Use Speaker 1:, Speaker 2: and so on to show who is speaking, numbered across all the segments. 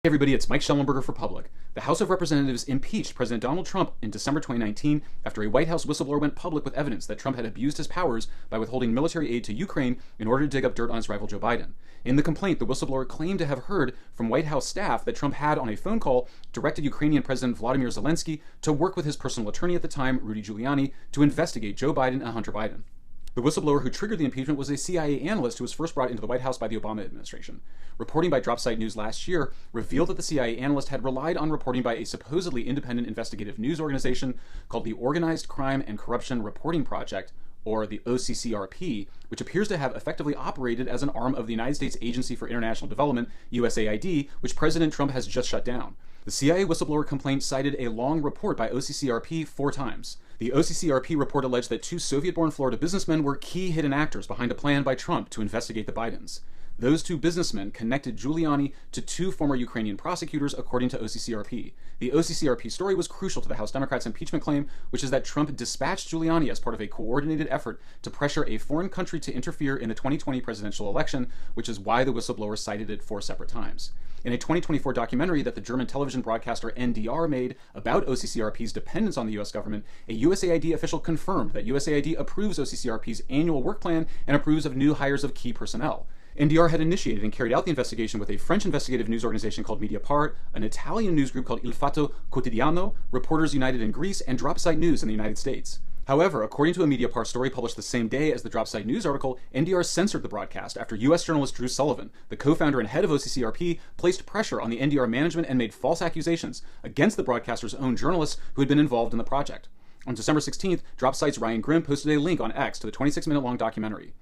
Speaker 1: Hey everybody, it's Mike Schellenberger for Public. The House of Representatives impeached President Donald Trump in December 2019 after a White House whistleblower went public with evidence that Trump had abused his powers by withholding military aid to Ukraine in order to dig up dirt on his rival Joe Biden. In the complaint, the whistleblower claimed to have heard from White House staff that Trump had, on a phone call, directed Ukrainian President Vladimir Zelensky to work with his personal attorney at the time, Rudy Giuliani, to investigate Joe Biden and Hunter Biden. The whistleblower who triggered the impeachment was a CIA analyst who was first brought into the White House by the Obama administration. Reporting by Dropsite News last year revealed that the CIA analyst had relied on reporting by a supposedly independent investigative news organization called the Organized Crime and Corruption Reporting Project, or the OCCRP, which appears to have effectively operated as an arm of the United States Agency for International Development, USAID, which President Trump has just shut down. The CIA whistleblower complaint cited a long report by OCCRP 4 times. The OCCRP report alleged that 2 Soviet-born Florida businessmen were key hidden actors behind a plan by Trump to investigate the Bidens. Those 2 businessmen connected Giuliani to 2 former Ukrainian prosecutors, according to OCCRP. The OCCRP story was crucial to the House Democrats' impeachment claim, which is that Trump dispatched Giuliani as part of a coordinated effort to pressure a foreign country to interfere in the 2020 presidential election, which is why the whistleblower cited it 4 separate times. In a 2024 documentary that the German television broadcaster NDR made about OCCRP's dependence on the U.S. government, a USAID official confirmed that USAID approves OCCRP's annual work plan and approves of new hires of key personnel. NDR had initiated and carried out the investigation with a French investigative news organization called Mediapart, an Italian news group called Il Fatto Quotidiano, Reporters United in Greece, and Dropsite News in the United States. However, according to a Mediapart story published the same day as the Dropsite News article, NDR censored the broadcast after U.S. journalist Drew Sullivan, the co-founder and head of OCCRP, placed pressure on the NDR management and made false accusations against the broadcaster's own journalists who had been involved in the project. On December 16th, Dropsite's Ryan Grimm posted a link on X to the 26-minute-long documentary.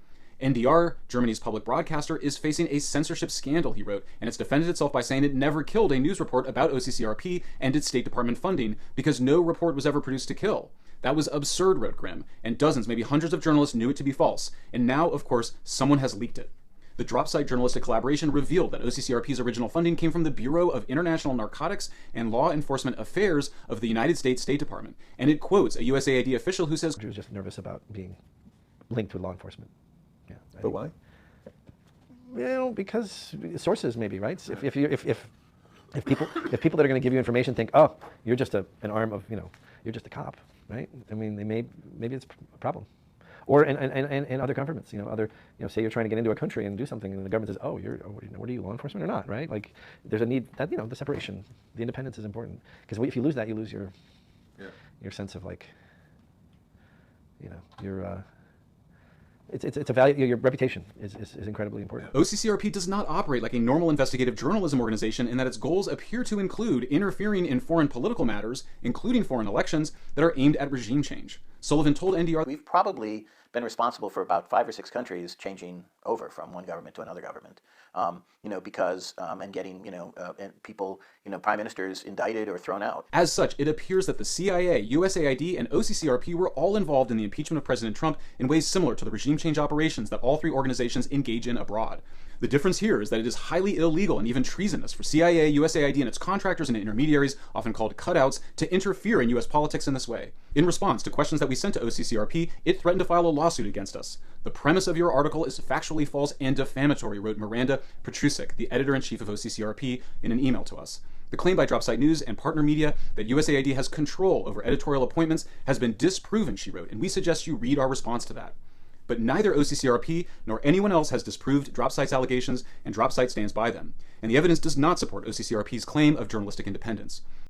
Speaker 1: NDR, Germany's public broadcaster, is facing a censorship scandal, he wrote, and it's defended itself by saying it never killed a news report about OCCRP and its State Department funding because no report was ever produced to kill. That was absurd, wrote Grimm, and dozens, maybe hundreds of journalists knew it to be false, and now, of course, someone has leaked it. The Dropsite journalistic collaboration revealed that OCCRP's original funding came from the Bureau of International Narcotics and Law Enforcement Affairs of the United States State Department, and it quotes a USAID official who says,
Speaker 2: He was just nervous about being linked with law enforcement. Yeah,
Speaker 3: but why?
Speaker 2: You know, because sources maybe, right? If people that are going to give you information think, oh, you're just an arm of, you're just a cop, right? I mean, maybe it's a problem. Or in other governments, say you're trying to get into a country and do something, and the government says, oh, what are you, law enforcement or not, right? Like, there's a need that the separation, the independence is important, because if you lose that, you lose your sense of your it's a value. Your reputation is incredibly important.
Speaker 1: OCCRP does not operate like a normal investigative journalism organization in that its goals appear to include interfering in foreign political matters, including foreign elections, that are aimed at regime change. Sullivan told NDR,
Speaker 4: "We've probably been responsible for about 5 or 6 countries changing over from one government to another government, because and getting and people, prime ministers indicted or thrown out."
Speaker 1: As such, it appears that the CIA, USAID, and OCCRP were all involved in the impeachment of President Trump in ways similar to the regime change operations that all 3 organizations engage in abroad. The difference here is that it is highly illegal and even treasonous for CIA, USAID, and its contractors and intermediaries, often called cutouts, to interfere in U.S. politics in this way. In response to questions that we sent to OCCRP, it threatened to file a lawsuit against us. "The premise of your article is factually false and defamatory," wrote Miranda Petrusik, the editor-in-chief of OCCRP, in an email to us. The claim by Dropsite News and partner media that USAID has control over editorial appointments has been disproven, she wrote, and we suggest you read our response to that. But neither OCCRP nor anyone else has disproved Dropsite's allegations, and Dropsite stands by them. And the evidence does not support OCCRP's claim of journalistic independence.